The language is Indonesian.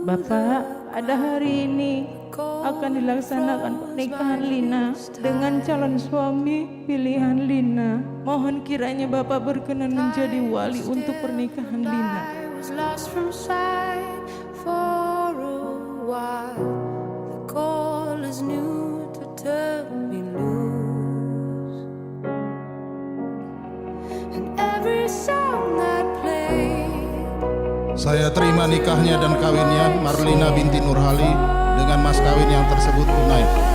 Bapak, pada hari ini akan dilaksanakan pernikahan Lina dengan calon suami pilihan Lina. Mohon kiranya Bapak berkenan menjadi wali untuk pernikahan Lina. Saya terima nikahnya dan kawinnya Marlina binti Nurhali dengan mas kawin yang tersebut tunai.